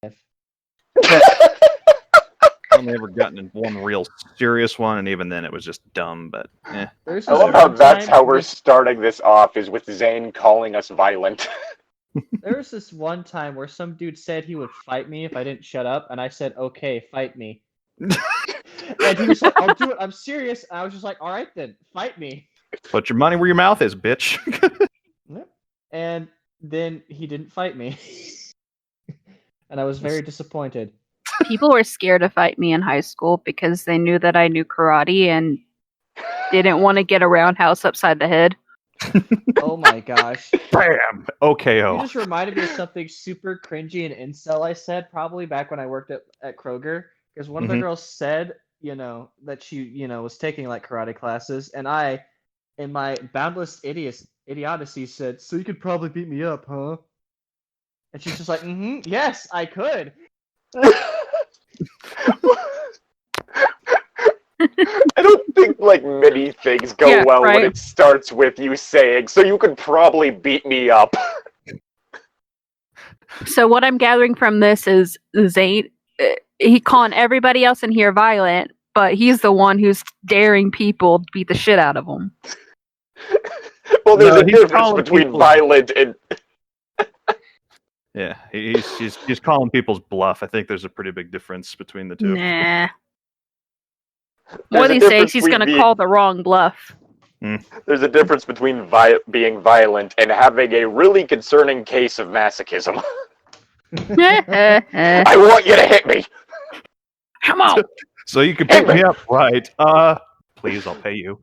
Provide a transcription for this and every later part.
I've never gotten in one real serious one, and even then it was just dumb, but I love how that's how we're starting this off, is with Zane calling us violent. There was this one time where some dude said he would fight me if I didn't shut up, and I said, okay, fight me. And he was like, I'll do it, I'm serious. And I was just like, alright then, fight me. Put your money where your mouth is, bitch. And then he didn't fight me. And I was very disappointed. People were scared to fight me in high school because they knew that I knew karate and didn't want to get a roundhouse upside the head. Oh my gosh. Bam! OKO. You just reminded me of something super cringy and incel I said, probably back when I worked at Kroger. Because one of the girls said, that she, was taking like karate classes. And I, in my boundless idiocy, said, so you could probably beat me up, huh? And she's just like, yes, I could. I don't think many things go well when it starts with you saying, so you could probably beat me up. So what I'm gathering from this is Zane, he calling everybody else in here violent, but he's the one who's daring people to beat the shit out of him. Well, there's a difference between violent and... Yeah, he's calling people's bluff. I think there's a pretty big difference between the two. Nah. One of these days, he's going to call the wrong bluff. There's a difference between being violent and having a really concerning case of masochism. I want you to hit me! Come on! So you can pick me up, right? Please, I'll pay you.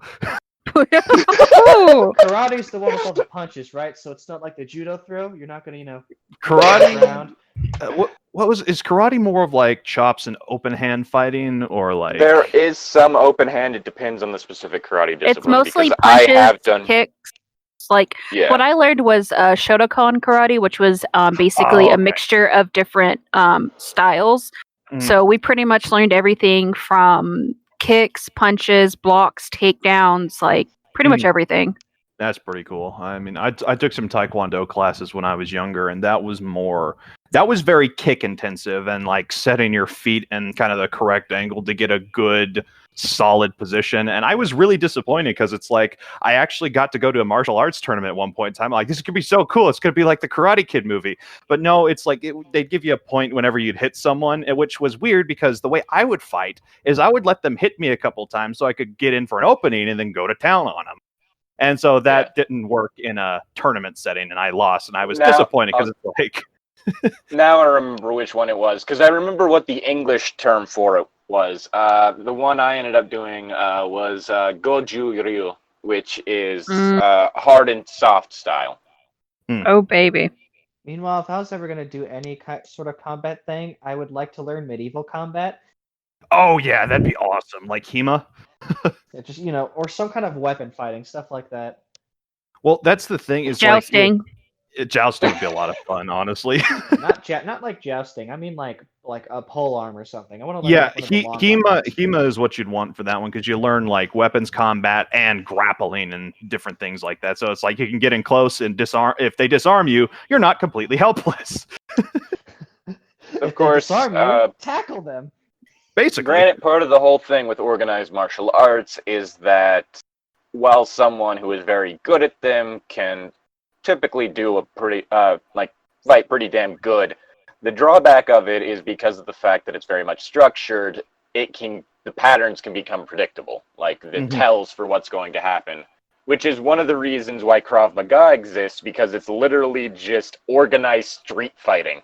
Karate's the one with all the punches, right? So it's not like the judo throw. You're not gonna, Karate. Is karate more of like chops and open hand fighting, or like? There is some open hand. It depends on the specific karate discipline. It's mostly punches, I have done kicks. Like what I learned was Shotokan karate, which was basically a mixture of different styles. So we pretty much learned everything from kicks, punches, blocks, takedowns, like pretty much everything. That's pretty cool. I mean, I took some Taekwondo classes when I was younger, and that was very kick intensive and like setting your feet in kind of the correct angle to get a good solid position. And I was really disappointed because it's like I actually got to go to a martial arts tournament at one point in time. I'm like, this could be so cool. It's going to be like the Karate Kid movie. But no, it's like they'd give you a point whenever you'd hit someone, which was weird because the way I would fight is I would let them hit me a couple times so I could get in for an opening and then go to town on them. And so that didn't work in a tournament setting, and I lost, and I was disappointed because it's like... Now I remember which one it was, because I remember what the English term for it was. The one I ended up doing was Goju Ryu, which is hard and soft style. Oh, baby. Meanwhile, if I was ever going to do any sort of combat thing, I would like to learn medieval combat. Oh, yeah, that'd be awesome. Like HEMA? Just, or some kind of weapon fighting, stuff like that. Well, that's the thing. Is jousting. Jousting would be a lot of fun, honestly. not like jousting. I mean like a pole arm or something. I want to learn HEMA is what you'd want for that one because you learn like weapons combat and grappling and different things like that. So it's like you can get in close and disarm. If they disarm you, you're not completely helpless. Of course, tackle them. Basically, granted, part of the whole thing with organized martial arts is that while someone who is very good at them can typically do a pretty fight pretty damn good, the drawback of it is because of the fact that it's very much structured. The patterns can become predictable, like the tells for what's going to happen, which is one of the reasons why Krav Maga exists, because it's literally just organized street fighting.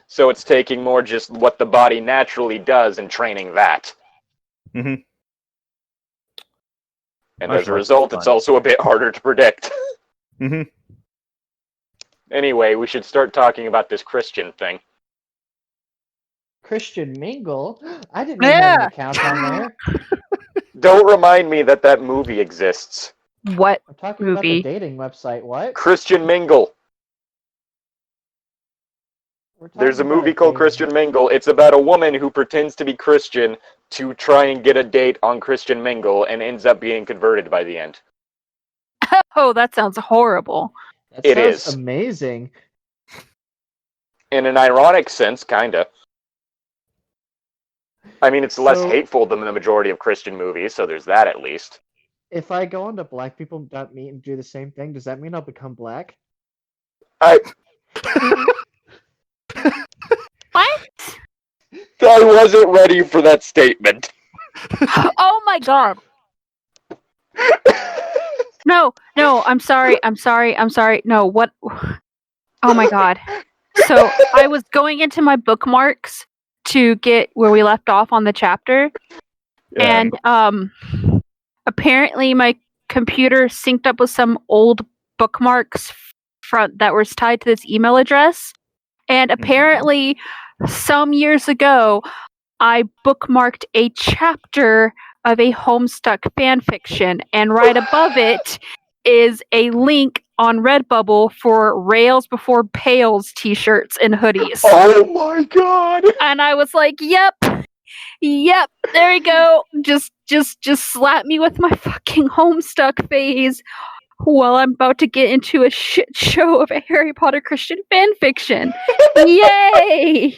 So it's taking more just what the body naturally does and training that. And as a result, it's also a bit harder to predict. Anyway, we should start talking about this Christian thing. Christian Mingle? I didn't have an account on there. Don't remind me that movie exists. What I'm talking movie? About the dating website. What? Christian Mingle. There's a movie called Christian Mingle. It's about a woman who pretends to be Christian to try and get a date on Christian Mingle and ends up being converted by the end. Oh, that sounds horrible. That sounds amazing. In an ironic sense, kinda. I mean, it's less So- hateful than the majority of Christian movies, so there's that at least. If I go onto blackpeople.me and do the same thing, does that mean I'll become black? I What? wasn't ready for that statement. Oh my god. No, I'm sorry. No, what? Oh my god. So I was going into my bookmarks to get where we left off on the chapter, and apparently my computer synced up with some old bookmarks that was tied to this email address, and apparently some years ago I bookmarked a chapter of a Homestuck fanfiction, and right above it is a link on Redbubble for Rails Before Pails t-shirts and hoodies. Oh my god! And I was like, yep, there you go. Just slap me with my fucking Homestuck phase while I'm about to get into a shit show of a Harry Potter Christian fanfiction. Yay!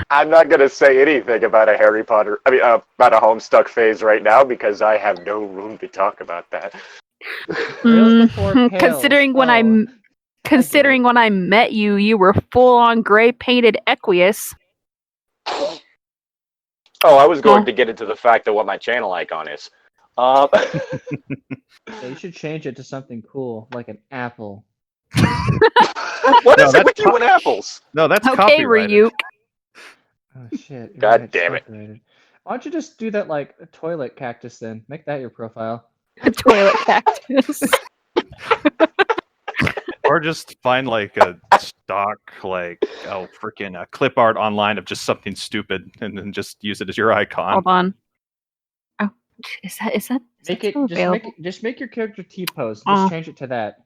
I'm not gonna say anything about about a Homestuck phase right now because I have no room to talk about that. Rails Before Pails. Considering when I met you, you were full on gray painted Equius. Oh, I was going to get into the fact of what my channel icon is. Yeah, you should change it to something cool, like an apple. What is it with you and apples? No, that's Okay, copyrighted. Ryuk. Oh shit! God damn it. Why don't you just do that like a toilet cactus then? Make that your profile. A toilet cactus. Or just find like a stock, freaking clip art online of just something stupid, and then just use it as your icon. Hold on. Oh, is that still available? Just make your character T-pose. Just change it to that.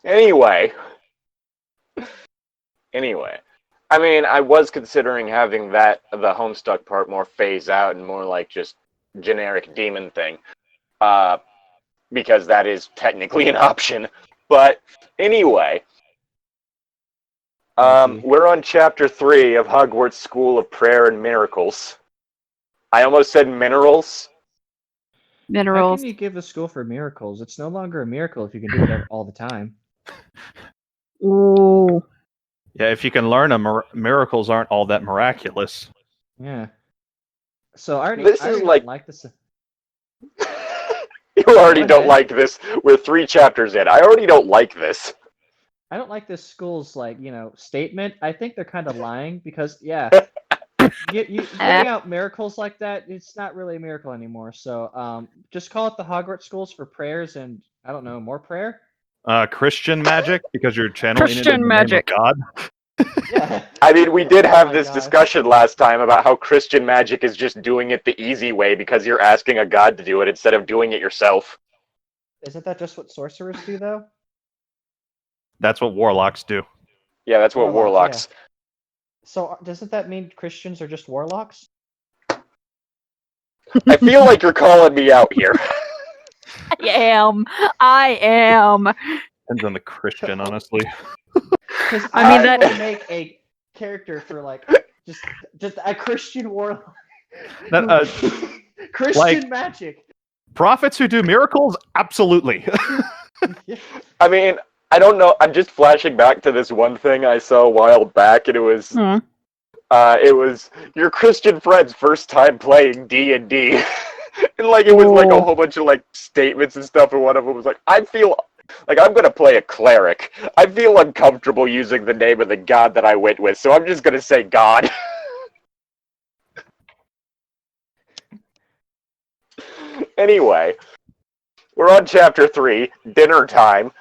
Anyway, I mean, I was considering having the Homestuck part more phase out and more like just generic demon thing, because that is technically an option. But anyway, we're on chapter 3 of Hogwarts School of Prayer and Miracles. I almost said minerals. How can you give a school for miracles? It's no longer a miracle if you can do it all the time. Ooh. Yeah, if you can learn them, miracles aren't all that miraculous. Yeah. So I already like like this. You already don't like this. We're 3 chapters in. I already don't like this. I don't like this school's statement. I think they're kind of lying because giving out miracles like that, it's not really a miracle anymore. So just call it the Hogwarts schools for prayers and I don't know, more prayer. Christian magic, because you're channeling Christian it in the magic. name of God. Yeah. I mean, we did have this discussion last time about how Christian magic is just doing it the easy way because you're asking a god to do it instead of doing it yourself. Isn't that just what sorcerers do, though? That's what warlocks do. Yeah, that's what warlocks. Yeah. So doesn't that mean Christians are just warlocks? I feel like you're calling me out here. I am. Depends on the Christian, honestly. I mean, that would make a character for just a Christian warlock. Christian magic. Prophets who do miracles, absolutely. I mean, I don't know. I'm just flashing back to this one thing I saw a while back, and it was your Christian friend's first time playing D&D. And it was a whole bunch of statements and stuff, and one of them was I feel like I'm gonna play a cleric. I feel uncomfortable using the name of the god that I went with, so I'm just gonna say God. Anyway, we're on chapter 3, dinner time, !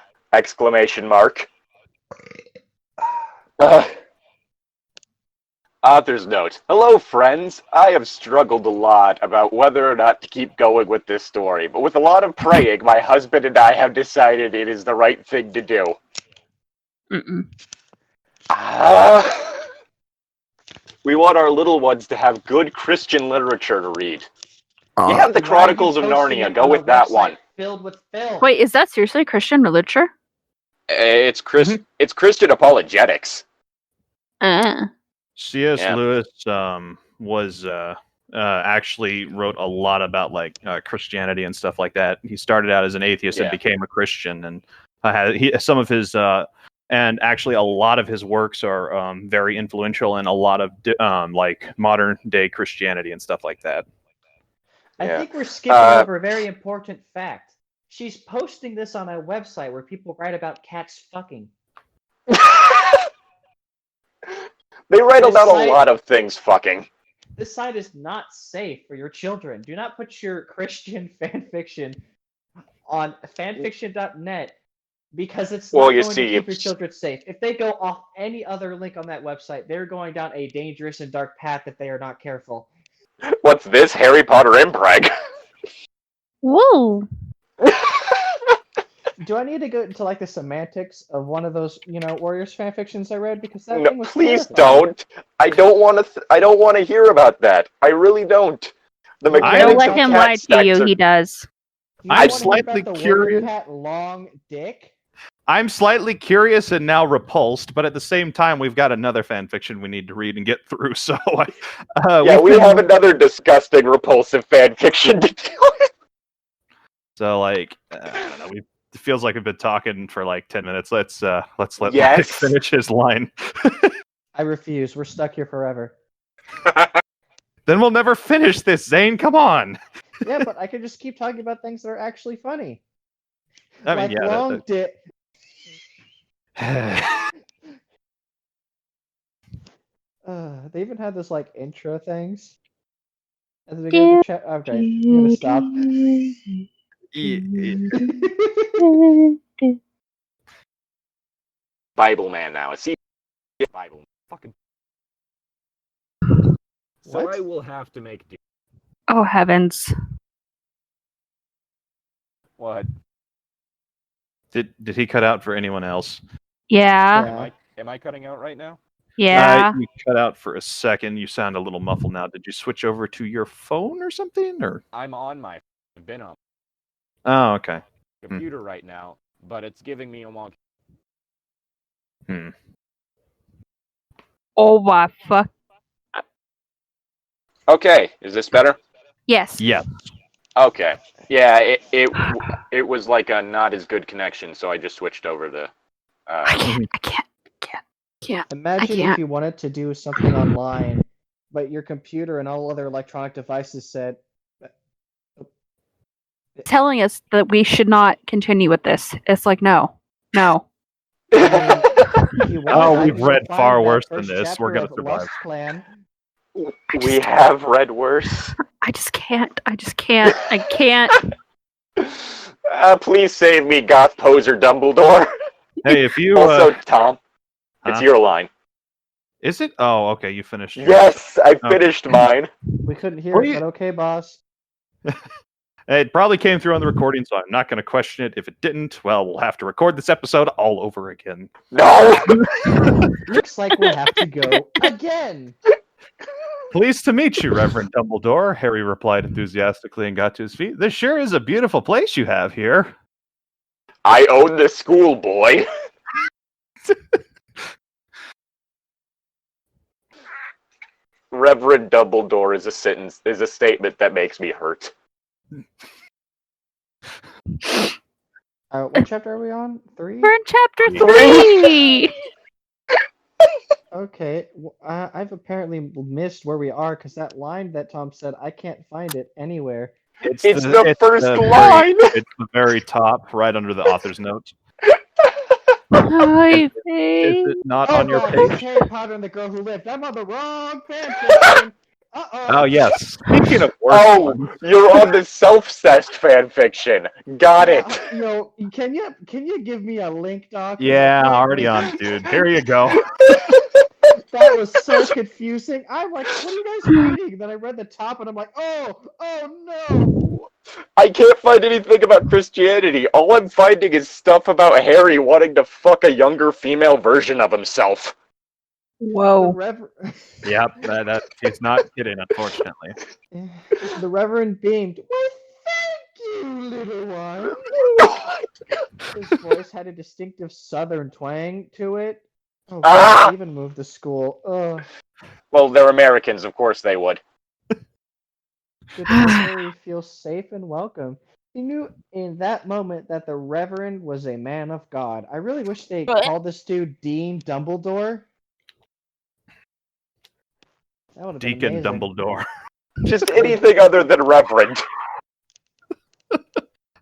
Author's note. Hello, friends. I have struggled a lot about whether or not to keep going with this story, but with a lot of praying, my husband and I have decided it is the right thing to do. We want our little ones to have good Christian literature to read. You have the Chronicles of Narnia. Go with that one. Filled with filth. Wait, is that seriously Christian literature? It's Christian apologetics. C.S. Lewis was actually wrote a lot about like Christianity and stuff like that. He started out as an atheist and became a Christian, and some of his and actually a lot of his works are very influential in a lot of like modern day Christianity and stuff like that. I think we're skipping over a very important fact. She's posting this on a website where people write about cats fucking. They write about a lot of things fucking. This site is not safe for your children. Do not put your Christian fanfiction on fanfiction.net because it's not going to keep your children safe. If they go off any other link on that website, they're going down a dangerous and dark path if they are not careful. What's this? Harry Potter impreg? Whoa. Do I need to go into like the semantics of one of those, Warriors fanfictions I read? Because that thing was please terrifying. don't. I don't want to hear about that. I really don't. The mechanics Don't let him lie to you. He does. I'm slightly curious. Long dick. I'm slightly curious and now repulsed, but at the same time, we've got another fanfiction we need to read and get through. So, we have another disgusting, repulsive fanfiction to deal with. So, like, I don't know. It feels like we've been talking for like 10 minutes. Let's let Mike finish his line. I refuse. We're stuck here forever. Then we'll never finish this, Zane. Come on. Yeah, but I could just keep talking about things that are actually funny. I mean, long dick. They even had this like intro things at the beginning of the chat. Okay, I'm gonna stop. Bible man now. See, Bible fucking. So I will have to make do. Oh heavens! What? Did he cut out for anyone else? Yeah. Am I cutting out right now? Yeah. You cut out for a second. You sound a little muffled now. Did you switch over to your phone or something? Or I'm on my. I've been on. Oh, okay. Computer right now, but it's giving me a wonk. Oh my fuck. Okay, is this better? Yes. Yeah. Okay. Yeah, it was like a not as good connection, so I just switched over the. I can't. Imagine if you wanted to do something online, but your computer and all other electronic devices said. Telling us that we should not continue with this. It's like no. We've read far worse than this. We're gonna survive. We have read worse. I just can't. I can't. Please save me, goth poser Dumbledore. Hey, if you also Tom, it's your line. Is it? Oh, okay. You finished. Yes, I finished mine. We couldn't hear it, but okay, boss. It probably came through on the recording, so I'm not going to question it. If it didn't, well, we'll have to record this episode all over again. No! Looks like we'll have to go again. Pleased to meet you, Reverend Dumbledore, Harry replied enthusiastically and got to his feet. This sure is a beautiful place you have here. I own the school, boy. Reverend Dumbledore is a statement that makes me hurt. What chapter are we on? 3? We're in chapter 3! Okay, I've apparently missed where we are because that line that Tom said, I can't find it anywhere. It's the first line! It's the very top, right under the author's notes. Is it not on your page? Harry Potter and the Girl Who Lived. I'm on the wrong fanfiction. Oh, yes. Speaking of work, you're on the self-cessed fanfiction. Got it. Can you give me a link, Doc? Yeah, already on, dude. Here you go. That was so confusing. I'm like, what are you guys reading? Then I read the top, and I'm like, oh no. I can't find anything about Christianity. All I'm finding is stuff about Harry wanting to fuck a younger female version of himself. Whoa. Yep, that he's not kidding, unfortunately. The Reverend beamed. Well, thank you, little one. His voice had a distinctive southern twang to it. Oh, God, they even moved the school. Ugh. Well, they're Americans, of course they would. Good to make Harry feel safe and welcome. He knew in that moment that the Reverend was a man of God. I really wish they called this dude Dean Dumbledore. That would have been Deacon amazing. Dumbledore. Just anything other than Reverend.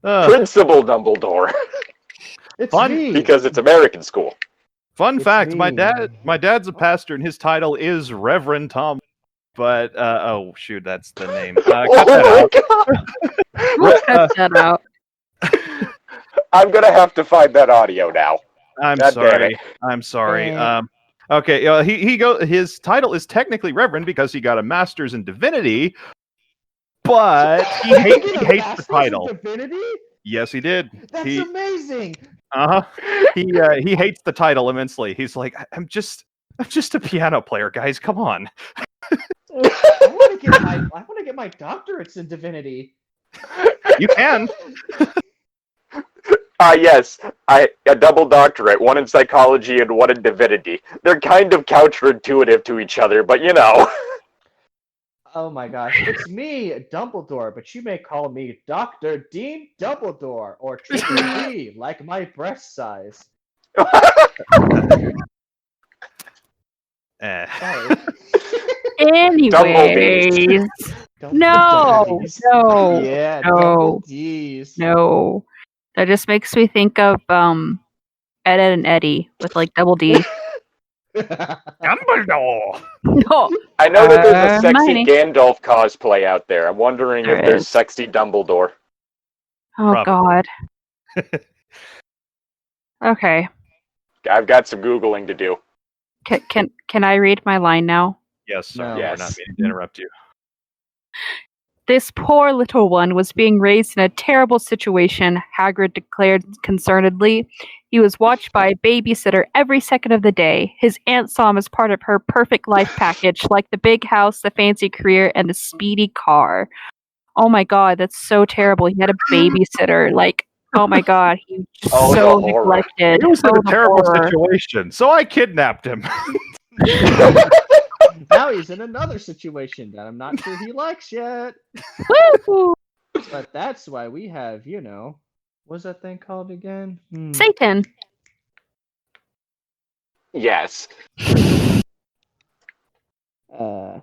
Principal Dumbledore. It's Fun, me. Because it's American school. Fun It's fact: me. my dad's a pastor, and his title is Reverend Tom. But oh shoot, that's the name. Cut that out. We'll cut that out. I'm gonna have to find that audio now. I'm God damn sorry. it. I'm sorry. Eh. Okay. His title is technically Reverend because he got a master's in divinity, but he hates the title. Divinity? Yes, he did. That's amazing. He hates the title immensely. He's like, I'm just a piano player, guys. Come on. I want to get my doctorates in divinity. You can. Yes. A double doctorate, one in psychology and one in divinity. They're kind of counterintuitive to each other, but you know. Oh my gosh, it's me, Dumbledore, but you may call me Dr. Dean Dumbledore, or Triple D, like my breast size. Sorry. Anyways. No. Yeah, No. double D's. No. That just makes me think of Ed, Ed and Eddie with like double D. Dumbledore. No. I know that there's a sexy Hermione. Gandalf cosplay out there. I'm wondering There if there's is. sexy Dumbledore. Oh Probably. God. Okay. I've got some Googling to do. Can I read my line now? Yes, sorry. No. We're not Yes. meaning to interrupt you. This poor little one was being raised in a terrible situation, Hagrid declared concernedly. He was watched by a babysitter every second of the day. His aunt saw him as part of her perfect life package, like the big house, the fancy career, and the speedy car. Oh my God, that's so terrible. He had a babysitter. Like, oh my God, he was Oh, so the horror. neglected. He was in Oh, a the terrible horror. situation, so I kidnapped him. Now he's in another situation that I'm not sure he likes yet. Woo! But that's why we have, what's that thing called again? Satan. Yes. No.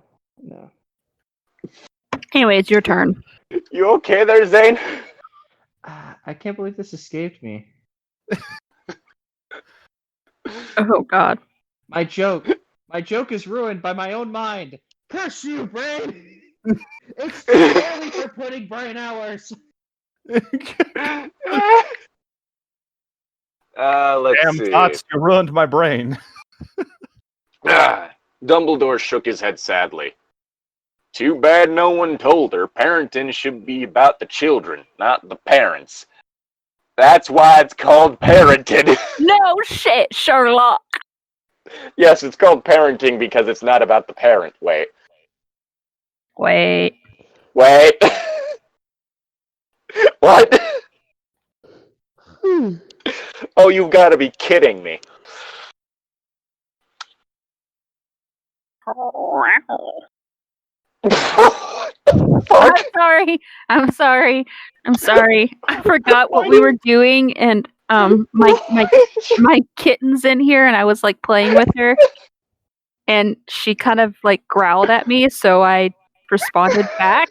Anyway, it's your turn. You okay there, Zane? I can't believe this escaped me. Oh God. My joke is ruined by my own mind. Curse you, brain! It's too early for putting brain hours. Let's Damn see. thoughts, you ruined my brain. Dumbledore shook his head sadly. Too bad no one told her parenting should be about the children, not the parents. That's why it's called parenting. No shit, Sherlock. Yes, it's called parenting because it's not about the parent. Wait. Wait. What? Oh, you've got to be kidding me. I'm sorry. I forgot what we were doing, and my kitten's in here, and I was like playing with her, and she kind of like growled at me, so I responded back.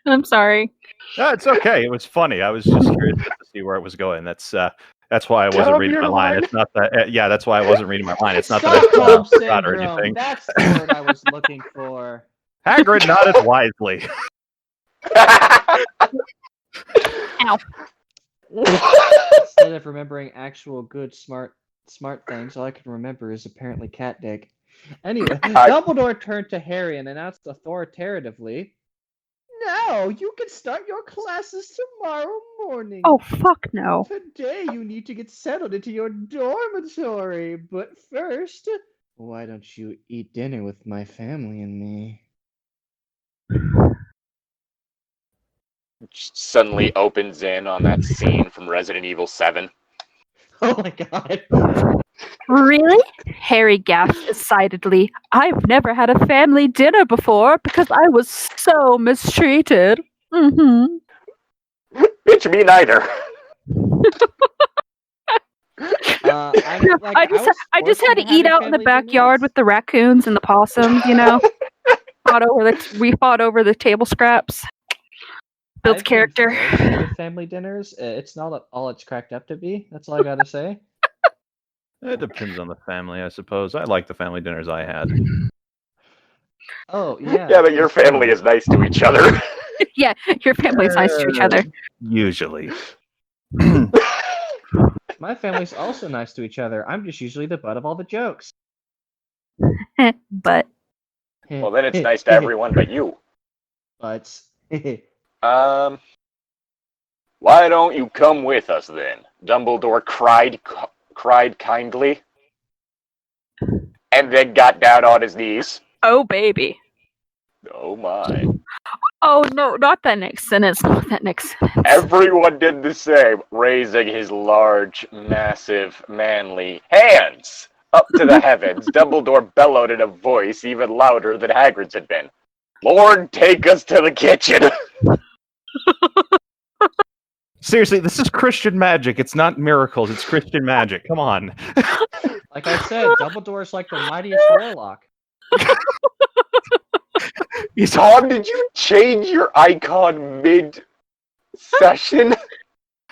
I'm sorry. No, it's okay. It was funny. I was just curious to see where it was going. That's why I wasn't reading my line. It's not that. Yeah, that's why I wasn't reading my line. It's not that I forgot or anything. That's the word I was looking for. Hagrid nodded wisely. Ow. Instead of remembering actual good, smart things, all I can remember is apparently cat dick. Anyway, Dumbledore turned to Harry and announced authoritatively, "Now you can start your classes tomorrow morning. Oh fuck no. Today you need to get settled into your dormitory, but first, why don't you eat dinner with my family and me?" suddenly opens in on that scene from Resident Evil 7. Oh my god. Really? Harry gasped excitedly. I've never had a family dinner before because I was so mistreated. Mm-hmm. Bitch, me neither. I just had to eat out in the backyard with the raccoons and the possums, you know. We fought over the table scraps. Builds character. With family dinners, it's not all it's cracked up to be. That's all I gotta say. It depends on the family, I suppose. I like the family dinners I had. Oh, yeah. Yeah, but your family is nice to each other. Yeah, your family's nice to each other. Usually. My family's also nice to each other. I'm just usually the butt of all the jokes. But. Well, then it's nice to everyone but you. But. Why don't you come with us then? Dumbledore cried kindly, and then got down on his knees. Oh, baby. Oh, my. Oh, no, not that next sentence. Not that next sentence. Everyone did the same, raising his large, massive, manly hands up to the heavens. Dumbledore bellowed in a voice even louder than Hagrid's had been. Lord, take us to the kitchen! Seriously, this is Christian magic. It's not miracles. It's Christian magic. Come on. Like I said, Dumbledore's like the mightiest warlock. Tom, did you change your icon mid-session?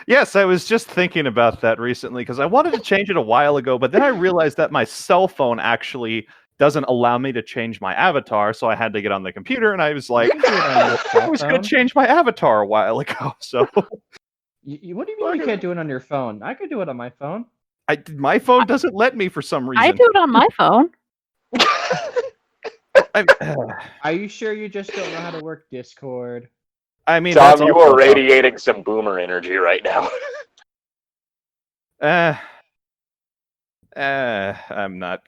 Yes, I was just thinking about that recently because I wanted to change it a while ago, but then I realized that my cell phone actually doesn't allow me to change my avatar, so I had to get on the computer, and I was like, I was going to change my avatar a while ago. So, what do you mean you can't do it on your phone? I could do it on my phone. My phone doesn't let me for some reason. I do it on my phone. Are you sure you just don't know how to work Discord? I mean, Tom, you are radiating some boomer energy right now. I'm not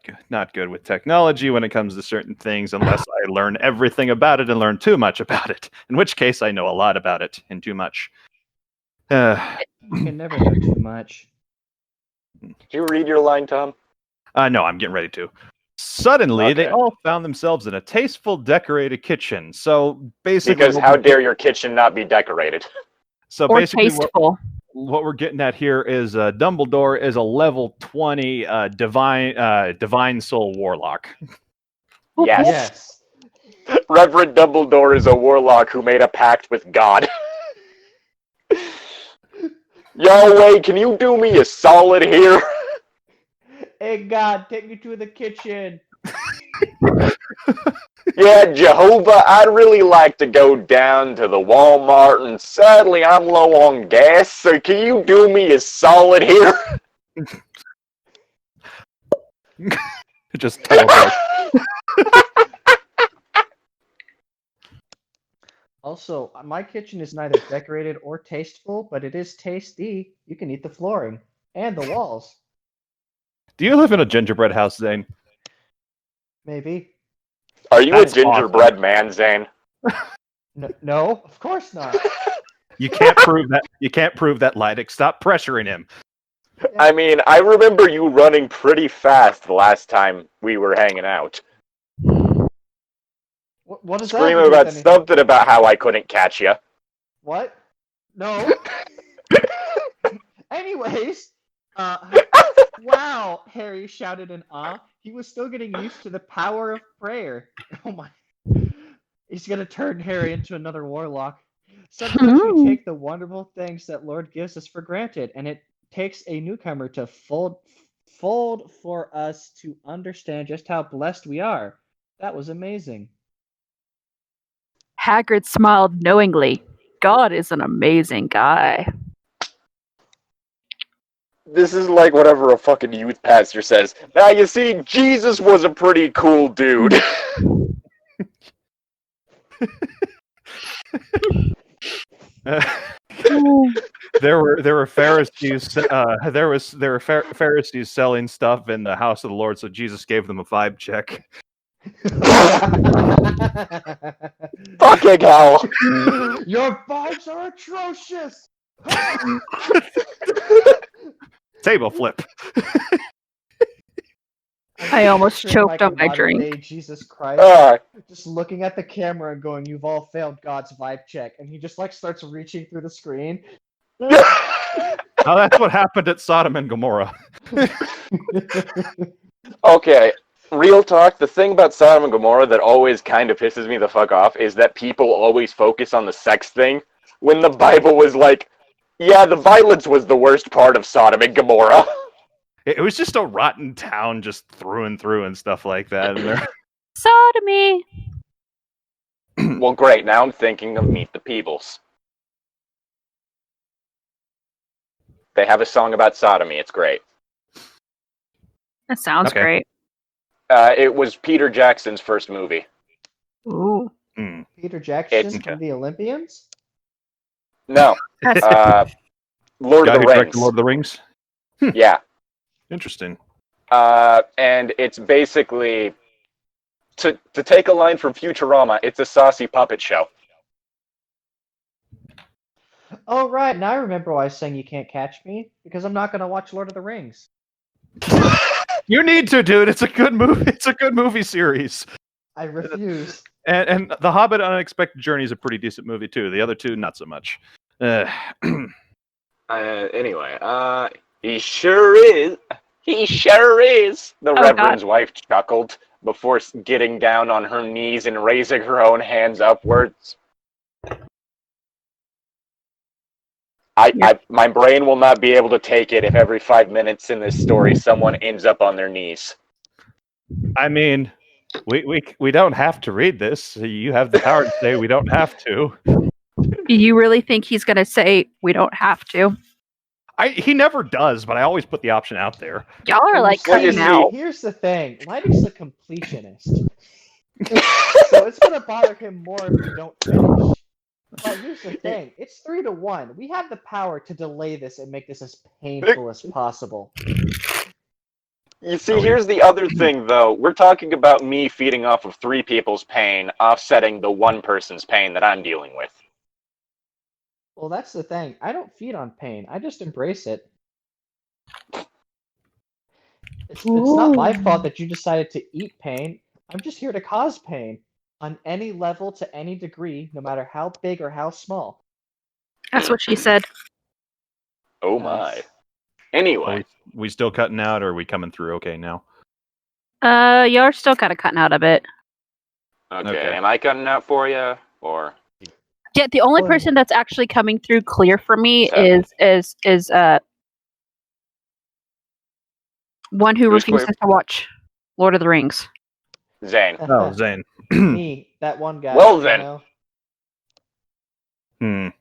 good with technology when it comes to certain things unless I learn everything about it and learn too much about it. In which case, I know a lot about it and too much. You can never know too much. Did you read your line, Tom? No, I'm getting ready to. Suddenly, Okay. They all found themselves in a tasteful, decorated kitchen. So basically, because how dare your kitchen not be decorated? So or basically, tasteful. What we're getting at here is Dumbledore is a level 20 divine soul warlock. Yes. Reverend Dumbledore is a warlock who made a pact with God. Yahweh, can you do me a solid here? Hey God, take me to the kitchen. Yeah, Jehovah, I'd really like to go down to the Walmart, and sadly I'm low on gas, so can you do me a solid here? Just teleport. Also, my kitchen is neither decorated or tasteful, but it is tasty. You can eat the flooring and the walls. Do you live in a gingerbread house, Zane? Maybe. Are you a gingerbread man, Zane? No, of course not. You can't prove that. You can't prove that, Llytic. Stop pressuring him. I mean, I remember you running pretty fast the last time we were hanging out. What is that? Screaming about something about how I couldn't catch you. What? No. Anyways, wow, Harry shouted in awe. He was still getting used to the power of prayer. Oh my. He's going to turn Harry into another warlock. Sometimes we take the wonderful things that Lord gives us for granted, and it takes a newcomer to fold for us to understand just how blessed we are. That was amazing. Hagrid smiled knowingly. God is an amazing guy. This is like whatever a fucking youth pastor says. Now, you see, Jesus was a pretty cool dude. There were Pharisees. There were Pharisees selling stuff in the house of the Lord, so Jesus gave them a vibe check. Fucking hell! Your vibes are atrocious. Table flip. I almost Picturing, choked like, on a my modern drink. day Jesus Christ, just looking at the camera and going, "You've all failed God's vibe check," and he just like starts reaching through the screen. Oh, that's what happened at Sodom and Gomorrah. Okay, real talk, the thing about Sodom and Gomorrah that always kind of pisses me the fuck off is that people always focus on the sex thing, when the Bible was like, yeah, the violence was the worst part of Sodom and Gomorrah. It was just a rotten town just through and through and stuff like that. And Sodomy. Well, great, now I'm thinking of Meet the Peebles. They have a song about sodomy, it's great. That sounds Okay. great. It was Peter Jackson's first movie. Ooh. Peter Jackson It's- from the Olympians. No, That's Lord Guy of who the directed Rings. Lord of the Rings. Yeah. Interesting. And it's basically, to take a line from Futurama, it's a saucy puppet show. Oh right, now I remember why I was saying you can't catch me, because I'm not gonna watch Lord of the Rings. You need to, dude. It's a good movie. It's a good movie series. I refuse. And The Hobbit: Unexpected Journey is a pretty decent movie too. The other two, not so much. Anyway, he sure is. He sure is. The Reverend's wife chuckled before getting down on her knees and raising her own hands upwards. My brain will not be able to take it if every 5 minutes in this story someone ends up on their knees. I mean, we don't have to read this. You have the power to say we don't have to. You really think he's going to say we don't have to? He never does, but I always put the option out there. Y'all are like Well, you cutting see- out. Here's the thing: Llytic's a completionist, so it's gonna bother him more if we don't finish. But here's the thing: it's 3-1. We have the power to delay this and make this as painful as possible. You see, here's the other thing, though. We're talking about me feeding off of 3 people's pain, offsetting the 1 person's pain that I'm dealing with. Well, that's the thing. I don't feed on pain. I just embrace it. It's not my fault that you decided to eat pain. I'm just here to cause pain on any level to any degree, no matter how big or how small. That's what she said. Oh my. Anyway. We still cutting out, or are we coming through okay now? Y'all are still kind of cutting out a bit. Okay, am I cutting out for you, or? Yeah, the only person that's actually coming through clear for me is one who Who's refuses clear? to watch Lord of the Rings. Zane. Oh, Zane. Me, that one guy. Well then. You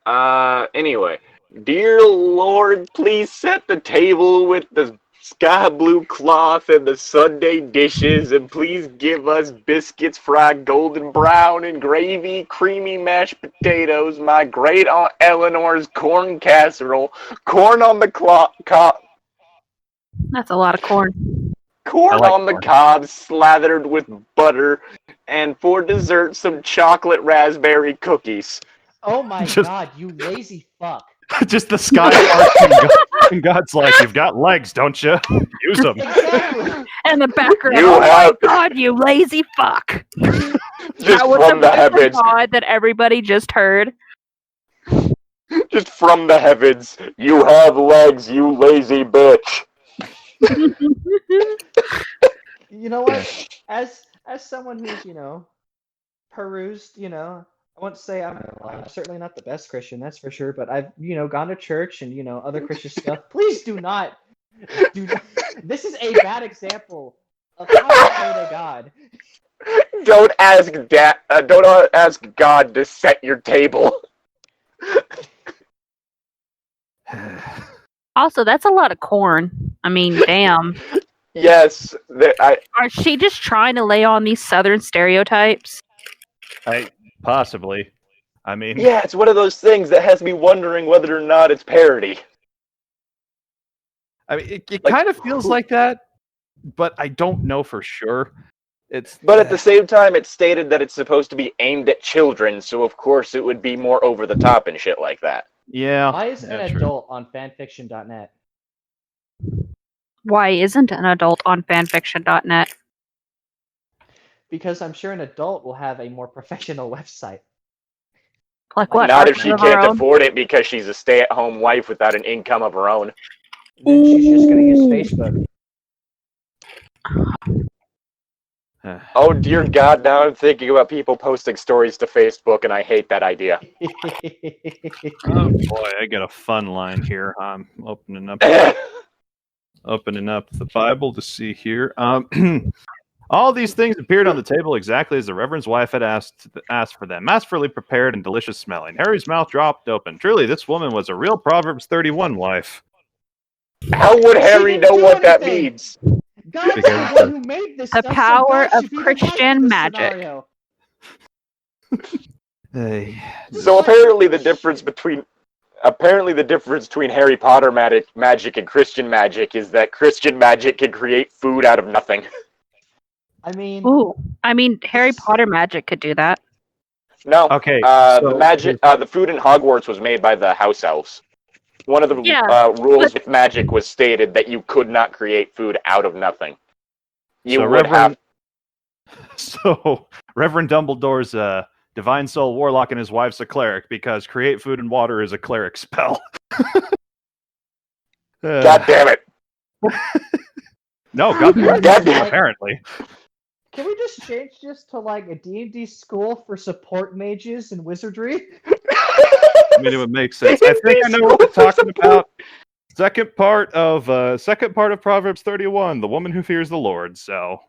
know? Anyway. Dear Lord, please set the table with the sky blue cloth and the Sunday dishes, and please give us biscuits fried golden brown and gravy, creamy mashed potatoes, my great Aunt Eleanor's corn casserole, corn on the That's a lot of corn. corn like on the corn. cob slathered with butter, and for dessert some chocolate raspberry cookies. Oh my Just- god, you lazy fuck. Just the sky arch, and God's like, you've got legs, don't you? Use them. Exactly. And the background. You Oh have- my god, you lazy fuck! Just That was from the heavens. God that everybody just heard. Just from the heavens. You have legs, you lazy bitch. You know what? As someone who's, perused, I won't say I'm certainly not the best Christian, that's for sure, but I've, gone to church and, other Christian stuff. Please do not. This is a bad example of how to pray to God. Don't ask God to set your table. Also, that's a lot of corn. I mean, damn. Yes, Are she just trying to lay on these Southern stereotypes? Possibly. I mean, yeah, it's one of those things that has me wondering whether or not it's parody. I mean, it Like, kind of feels like that, but I don't know for sure. But at the same time, it's stated that it's supposed to be aimed at children, so of course it would be more over the top and shit like that. Yeah. Why is an adult on fanfiction.net? Why isn't an adult on fanfiction.net? Because I'm sure an adult will have a more professional website. Like what? Not if she of our can't own? afford it because she's a stay-at-home wife without an income of her own. Then she's just going to use Facebook. Oh dear God, now I'm thinking about people posting stories to Facebook and I hate that idea. Oh boy, I got a fun line here. I'm opening up the Bible to see here. All these things appeared on the table exactly as the Reverend's wife had asked for them, masterfully prepared and delicious smelling. Harry's mouth dropped open. Truly, this woman was a real Proverbs 31 wife. How would Harry know what that means? God's the one who made this The stuff, power so God of should be the Christian wife in this magic. scenario. Hey. So apparently the difference between Harry Potter magic and Christian magic is that Christian magic can create food out of nothing. I mean, Harry Potter magic could do that. No. Okay. The food in Hogwarts was made by the house elves. One of the rules with magic was stated that you could not create food out of nothing. So Reverend Dumbledore's divine soul warlock and his wife's a cleric because create food and water is a cleric spell. God damn it! No, God damn it, apparently. Can we just change this to like a D&D school for support mages and wizardry? I mean, it would make sense. I think I know what we're talking about. Second part of Proverbs 31, the woman who fears the Lord. So,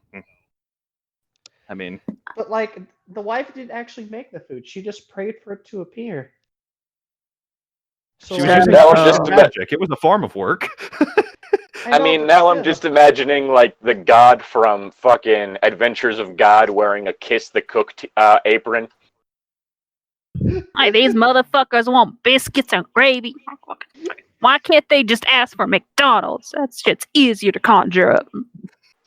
I mean, but like the wife didn't actually make the food; she just prayed for it to appear. So she was using magic. It was a form of work. I mean, now I'm just imagining like the god from fucking Adventures of God wearing a Kiss the Cook apron. Like, these motherfuckers want biscuits and gravy. Why can't they just ask for McDonald's? That's just easier to conjure up.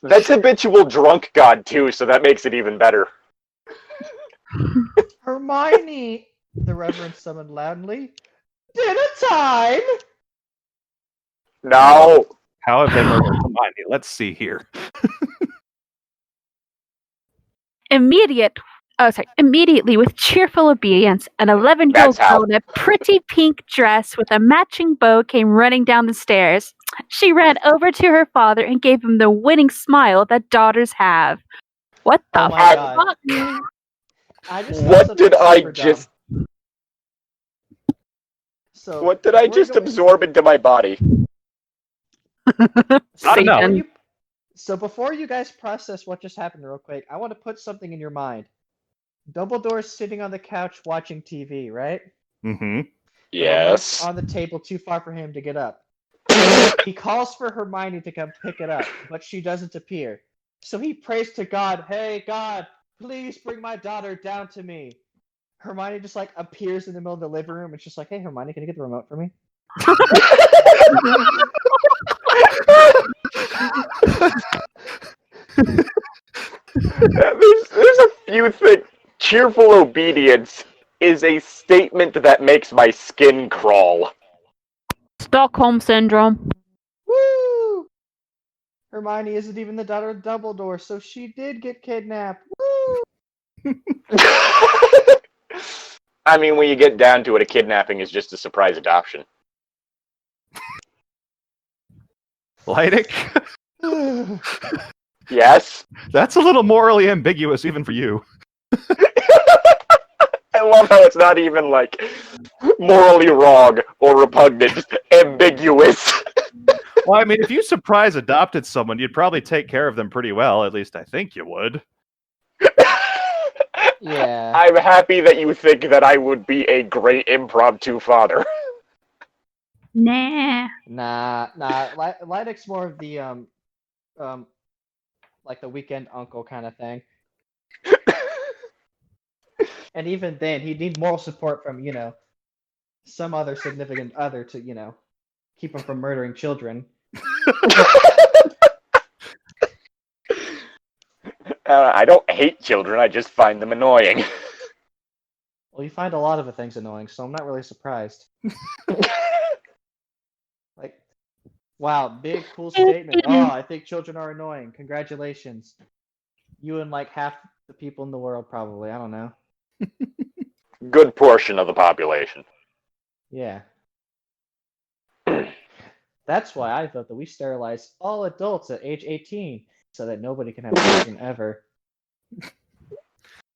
That's habitual drunk god too, so that makes it even better. Hermione, the Reverend summoned loudly. Dinner time! No! How have they murdered Hermione? Let's see here. Immediately, with cheerful obedience, an 11-year-old girl in a pretty pink dress with a matching bow came running down the stairs. She ran over to her father and gave him the winning smile that daughters have. What the fuck? What did I just absorb into my body? So before you guys process what just happened real quick, I want to put something in your mind. Dumbledore's sitting on the couch watching TV, right? Mm-hmm. Yes. On the table too far for him to get up. He calls for Hermione to come pick it up, but she doesn't appear. So he prays to God, "Hey, God, please bring my daughter down to me." Hermione just like appears in the middle of the living room. It's just like, "Hey, Hermione, can you get the remote for me?" There's a few things. Cheerful obedience is a statement that makes my skin crawl. Stockholm Syndrome. Woo! Hermione isn't even the daughter of Dumbledore, so she did get kidnapped. Woo! I mean, when you get down to it, a kidnapping is just a surprise adoption. Llytic? Yes? That's a little morally ambiguous even for you. I love how it's not even, like, morally wrong or repugnant, just ambiguous. Well, I mean, if you surprise adopted someone, you'd probably take care of them pretty well. At least I think you would. Yeah. I'm happy that you think that I would be a great impromptu father. Nah. Llytic's more of the, like the weekend uncle kind of thing. And even then, he'd need moral support from, some other significant other to, keep him from murdering children. I don't hate children, I just find them annoying. Well, you find a lot of things annoying, so I'm not really surprised. Like, wow, big cool statement. Oh, I think children are annoying. Congratulations. You and like half the people in the world, probably. I don't know. Good portion of the population. Yeah. That's why I vote that we sterilize all adults at age 18 so that nobody can have children ever.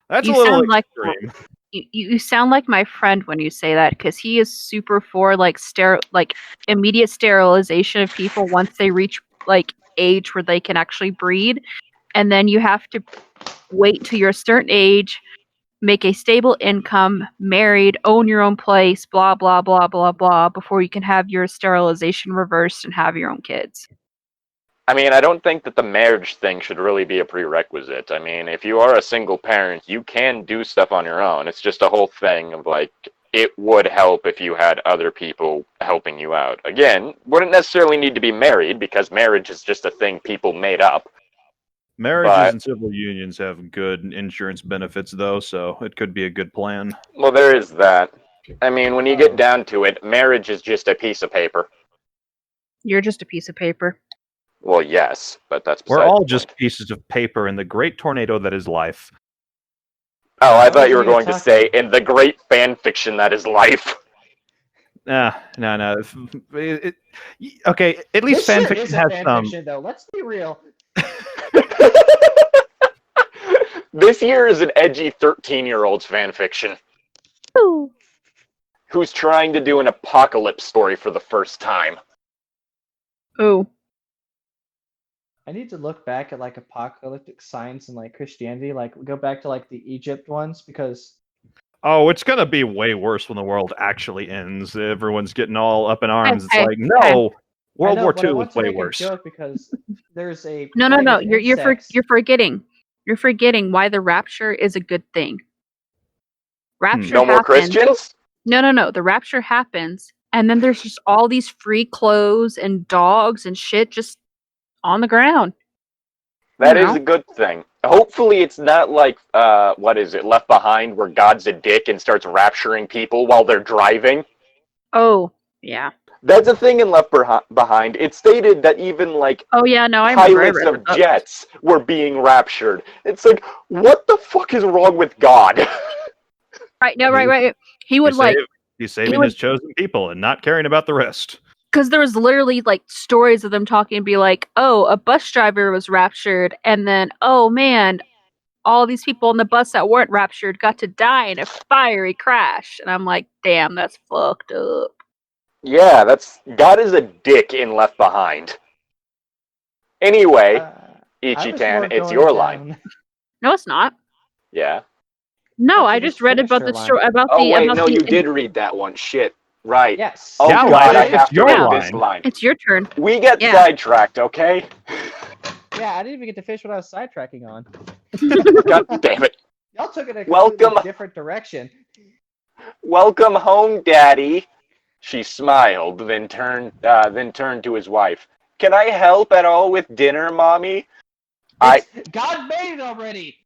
That's You a little sound like extreme. you sound like my friend when you say that, because he is super for like immediate sterilization of people once they reach like age where they can actually breed, and then you have to wait till you're a certain age, make a stable income, married, own your own place, blah blah blah blah blah, before you can have your sterilization reversed and have your own kids. I mean, I don't think that the marriage thing should really be a prerequisite. I mean, if you are a single parent, you can do stuff on your own. It's just a whole thing of, like, it would help if you had other people helping you out. Again, wouldn't necessarily need to be married, because marriage is just a thing people made up. Marriages and civil unions have good insurance benefits, though, so it could be a good plan. Well, there is that. I mean, when you get down to it, marriage is just a piece of paper. You're just a piece of paper. Well, yes, but that's beside We're all the just point. pieces of paper in the great tornado that is life. Oh, I thought you were going to say, in the great fan fiction that is life. No. Okay, at least This fanfiction is a has fan some. fiction, though. Let's be real. This year is an edgy 13-year-old's fanfiction. Ooh. Who's trying to do an apocalypse story for the first time. Ooh. I need to look back at like apocalyptic science and like Christianity, like go back to like the Egypt ones, because Oh, it's gonna be way worse when the world actually ends. Everyone's getting all up in arms. Okay, It's like, no, World War but I II want was to way make worse. a joke because there's a No. plague of You're insects. forgetting. You're forgetting why the rapture is a good thing. Rapture No more happens. Christians? No. The rapture happens, and then there's just all these free clothes and dogs and shit just on the ground. That is a good thing. Hopefully it's not like, what is it, Left Behind, where God's a dick and starts rapturing people while they're driving. Oh, yeah. That's a thing in Left Behind. It stated that even, like, Oh, yeah, no, I pilots remember. of jets were being raptured. It's like, what the fuck is wrong with God? Right, no, right. He would, He's saving his chosen people and not caring about the rest. Because there was literally like stories of them talking and be like, oh, a bus driver was raptured, and then, oh man, all these people on the bus that weren't raptured got to die in a fiery crash. And I'm like, damn, that's fucked up. Yeah, God is a dick in Left Behind. Anyway, Ichitan, it's your line. No, it's not. Yeah. No, I just read about the story about the. Oh wait, no, you did read that one. Shit. Right. Yes. Oh yeah, God, I it's have to your read line. this line. It's your turn. We get sidetracked, okay? Yeah, I didn't even get to finish what I was sidetracking on. God damn it. Y'all took it a completely different direction. Welcome home, Daddy. She smiled, then turned to his wife. Can I help at all with dinner, Mommy? God made it already.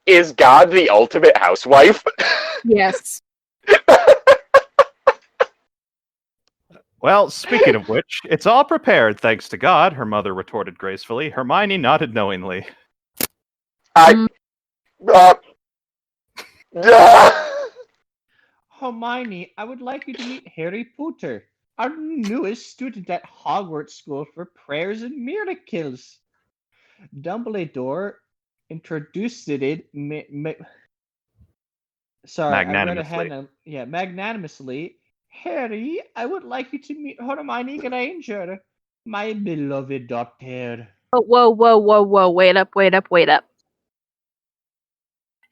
Is God the ultimate housewife? Yes. Well, speaking of which, it's all prepared, thanks to God, her mother retorted gracefully. Hermione nodded knowingly. Hermione, I would like you to meet Harry Potter, our newest student at Hogwarts School for Prayers and Miracles. Dumbledore introduced it magnanimously. Harry, I would like you to meet Hermione Granger, my beloved daughter. Oh, whoa. Wait up.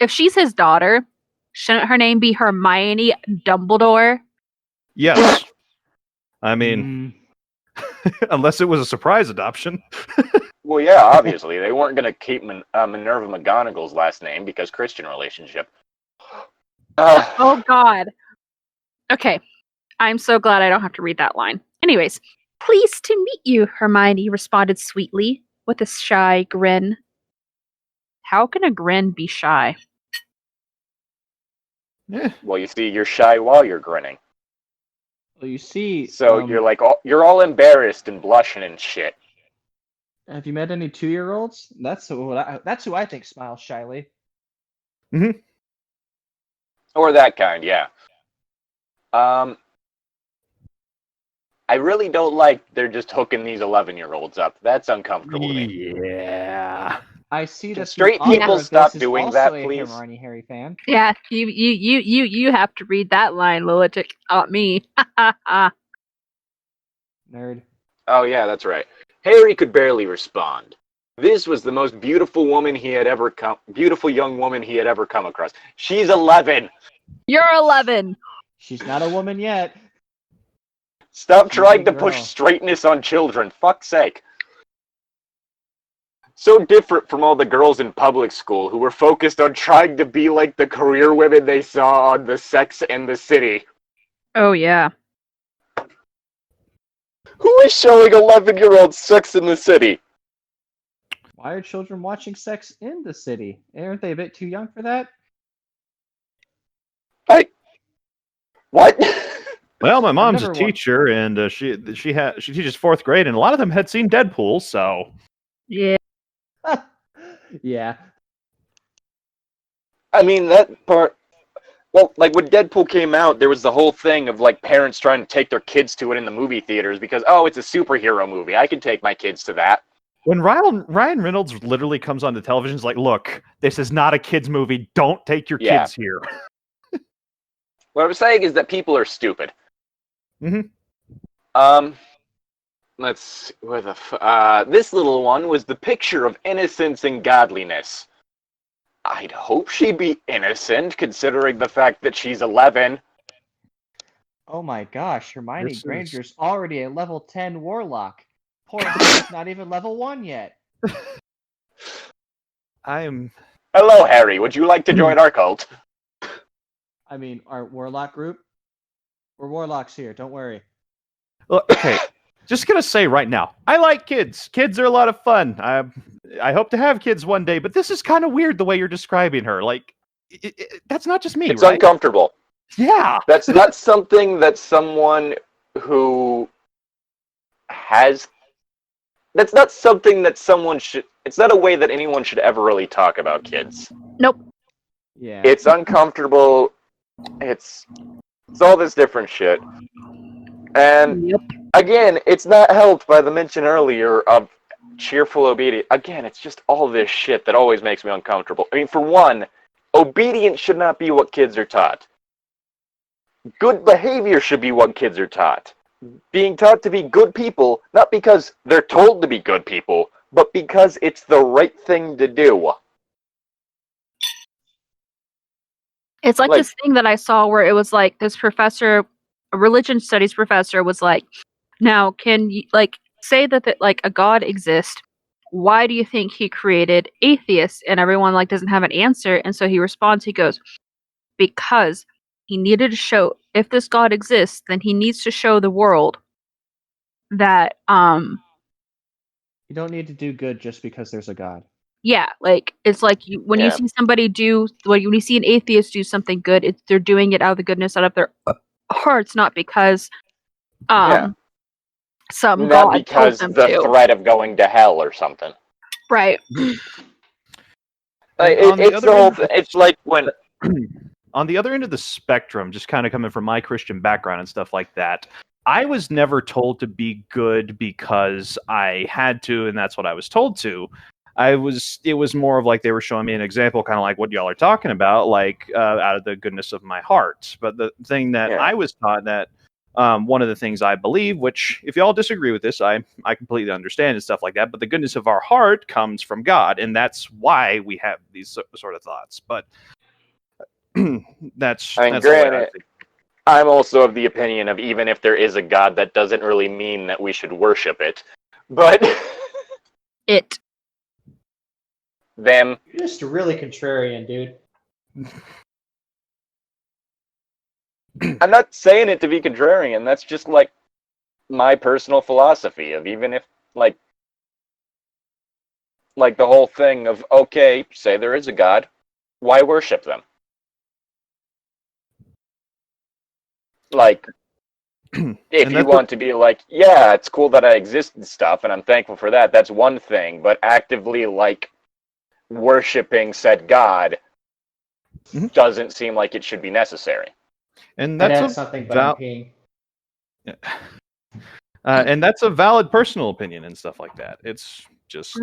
If she's his daughter, shouldn't her name be Hermione Dumbledore? Yes. I mean, unless it was a surprise adoption. Well, yeah, obviously. They weren't going to keep Minerva McGonagall's last name because Christian relationship. Oh, God. Okay. I'm so glad I don't have to read that line. Anyways, Pleased to meet you, Hermione responded sweetly, with a shy grin. How can a grin be shy? Well, you see, you're shy while you're grinning. Well, you see. So you're all embarrassed and blushing and shit. Have you met any 2-year-olds? That's who I think smiles shyly. Mm-hmm. Or that kind, yeah. I really don't like they're just hooking these 11-year-olds up. That's uncomfortable to me. Yeah. I see Can that straight the author people of stop this is doing also that, a please? Hermione Harry fan. Yeah, you have to read that line, Llytic, not me. Nerd. Oh yeah, that's right. Harry could barely respond. This was the most beautiful young woman he had ever come across. She's 11. You're 11. She's not a woman yet. Stop She's trying a to girl. push straightness on children. Fuck's sake. So different from all the girls in public school who were focused on trying to be like the career women they saw on the Sex and the City. Oh, yeah. Who is showing 11-year-olds Sex in the City? Why are children watching Sex in the City? Aren't they a bit too young for that? What? Well, my mom's never a teacher, and she teaches 4th grade, and a lot of them had seen Deadpool, so Yeah. Yeah. I mean, that part... Well, like, when Deadpool came out, there was the whole thing of, like, parents trying to take their kids to it in the movie theaters because, oh, it's a superhero movie. I can take my kids to that. when Ryan Reynolds literally comes on the television, he's like, look, this is not a kid's movie. Don't take your Yeah. kids here. What I'm saying is that people are stupid. Mm-hmm. Let's see, where the this little one was the picture of innocence and godliness. I'd hope she'd be innocent, considering the fact that she's 11. Oh my gosh, Hermione This is- Granger's already a level 10 warlock. Poor Harry's not even level 1 yet. I'm Hello, Harry. Would you like to join our cult? I mean, our warlock group? We're warlocks here, don't worry. Look, okay. Just gonna say right now, I like kids. Kids are a lot of fun. I hope to have kids one day, but this is kind of weird the way you're describing her. Like, that's not just me, It's right? uncomfortable. Yeah. That's not something that someone who has... That's not something that someone should... It's not a way that anyone should ever really talk about kids. Nope. Yeah. It's uncomfortable. It's all this different shit. And Yep. again, it's not helped by the mention earlier of cheerful obedience. Again, it's just all this shit that always makes me uncomfortable. I mean, for one, obedience should not be what kids are taught. Good behavior should be what kids are taught. Being taught to be good people, not because they're told to be good people, but because it's the right thing to do. It's like Like- this thing that I saw where it was like this professor, a religion studies professor, was like, now can you like say that like a god exists? Why do you think he created atheists? And everyone like doesn't have an answer. And so he responds, he goes, because he needed to show if this god exists, then he needs to show the world that You don't need to do good just because there's a god. yeah, like it's like when you see somebody when you see an atheist do something good, they're doing it out of the goodness out of their hearts, not because some Not god because told them the to. threat of going to hell or something. Right. It's the whole thing. It's like when... On the other end of the spectrum, just kind of coming from my Christian background and stuff like that, I was never told to be good because I had to, and that's what I was told to. It was more of like they were showing me an example, kind of like what y'all are talking about, like out of the goodness of my heart. But the thing that I was taught that one of the things I believe, which if y'all disagree with this, I completely understand and stuff like that. But the goodness of our heart comes from God, and that's why we have these sort of thoughts. But that's I mean, that's the way I granted, think. I'm also of the opinion of even if there is a God, that doesn't really mean that we should worship it. But It. them. You're just really contrarian, dude. I'm not saying it to be contrarian. That's just like my personal philosophy of even if, like the whole thing of, okay, say there is a god, why worship them? Like, if you want to be like, yeah, it's cool that I exist and stuff, and I'm thankful for that, that's one thing, but actively, like, worshipping said god doesn't seem like it should be necessary. And that's something, but I'm peeing. And that's a valid personal opinion and stuff like that. It's just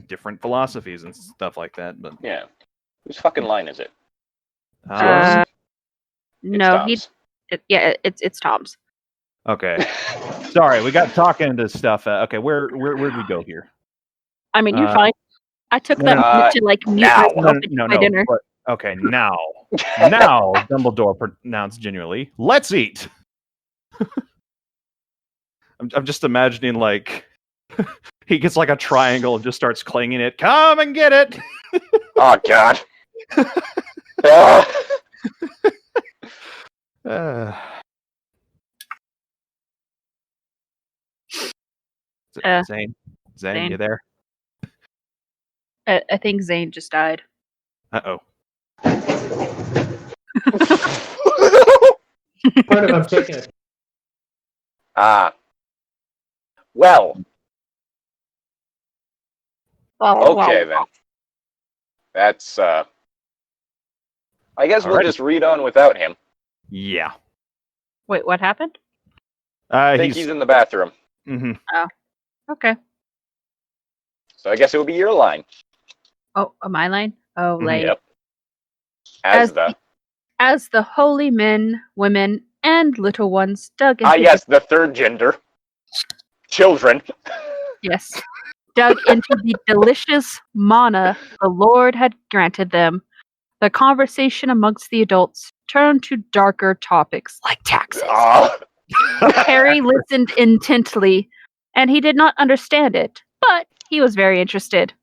different philosophies and stuff like that. But yeah, whose fucking line is it? No, Tom's. It's Tom's. Okay, sorry, we got talking into stuff. Okay, where'd we go here? I mean, you're fine. I took that moment to like mute myself and my dinner. But, okay, now Dumbledore pronounced genuinely, "Let's eat." I'm just imagining like he gets like a triangle and just starts clanging it. Come and get it. Oh God. Zane, you there? I think Zane just died. Uh-oh. Part of I'm taking it. Well. Okay then. That's I guess we'll just read on without him. Yeah. Wait, what happened? I think he's in the bathroom. Mm-hmm. Oh. Okay. So I guess it would be your line. Oh, my line? Oh, like yep. As the holy men, women, and little ones dug into yes, the third gender. Children. Yes. Dug into the delicious mana the Lord had granted them. The conversation amongst the adults turned to darker topics like taxes. Harry listened intently, and he did not understand it, but he was very interested.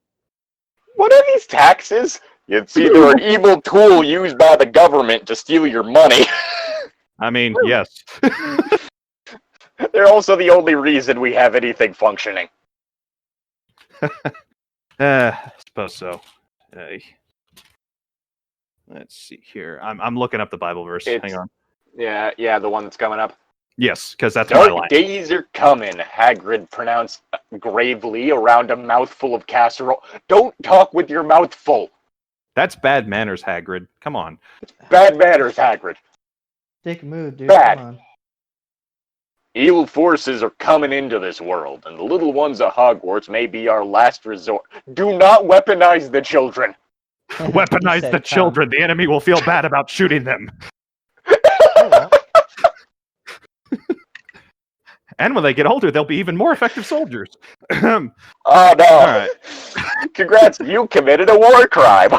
What are these taxes? It's either an evil tool used by the government to steal your money. I mean, yes. They're also the only reason we have anything functioning. I suppose so. Let's see here. I'm looking up the Bible verse. Hang on. Yeah, the one that's coming up. Yes, because that's my line. Dark days are coming, Hagrid pronounced gravely around a mouthful of casserole. Don't talk with your mouth full. That's bad manners, Hagrid. Come on. It's bad manners, Hagrid. Dick mood, dude. Bad. Come on. Evil forces are coming into this world, and the little ones at Hogwarts may be our last resort. Do not weaponize the children. Weaponize the children. The enemy will feel bad about shooting them. And when they get older, they'll be even more effective soldiers. Oh, no. All right. Congrats, you committed a war crime.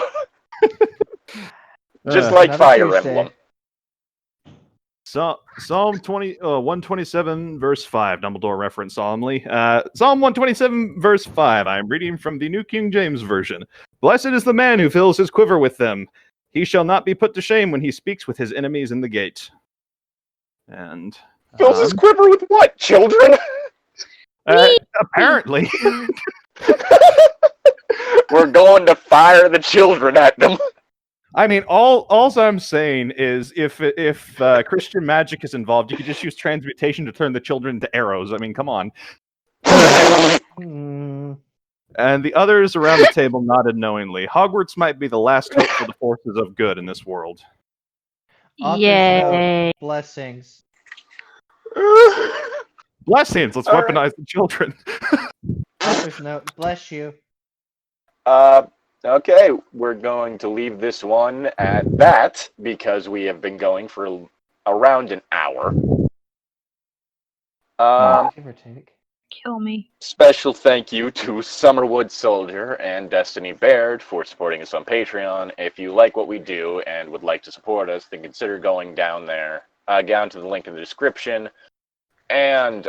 Just like Fire Emblem. So, Psalm 127, verse 5, Dumbledore referenced solemnly. Psalm 127, verse 5, I am reading from the New King James Version. Blessed is the man who fills his quiver with them. He shall not be put to shame when he speaks with his enemies in the gate. And... fills his quiver with what, children? Apparently. We're going to fire the children at them. I mean, all I'm saying is if Christian magic is involved, you could just use transmutation to turn the children into arrows. I mean, come on. And the others around the table nodded knowingly. Hogwarts might be the last hope for the forces of good in this world. Yay. Blessings. Blessings. Let's weaponize the children. Author's note. Bless you. Okay, we're going to leave this one at that because we have been going for around an hour. Give or take. Kill me. Special thank you to Summerwood Soldier and Destiny Baird for supporting us on Patreon. If you like what we do and would like to support us, then consider going down there, down to the link in the description, and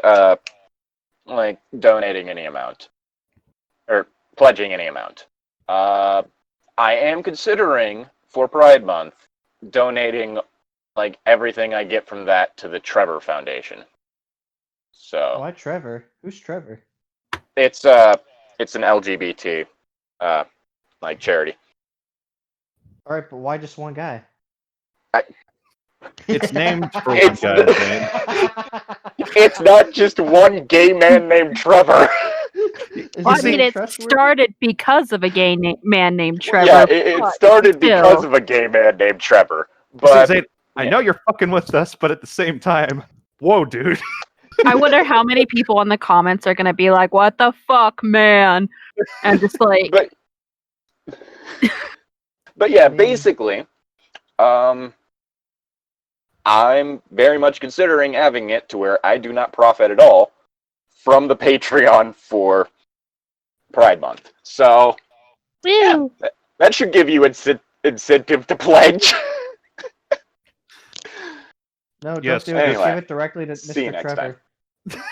donating any amount or pledging any amount. I am considering for Pride Month donating like everything I get from that to the Trevor Foundation. So Why Trevor? Who's Trevor? it's an LGBT like charity. All right, but why just one guy? It's named for one It's guy's name. It's not just one gay man named Trevor. Well, I mean, it started because of a gay man named Trevor. Yeah, it started because of a gay man named Trevor. But I know you're fucking with us, but at the same time, whoa, dude. I wonder how many people in the comments are going to be like, "What the fuck, man?" And just like, but yeah, basically, I'm very much considering having it to where I do not profit at all from the Patreon for Pride Month. So, yeah, that should give you incentive to pledge. No, don't Yes, do it. anyway, Just give it directly to see you Mr. next Trevor. time.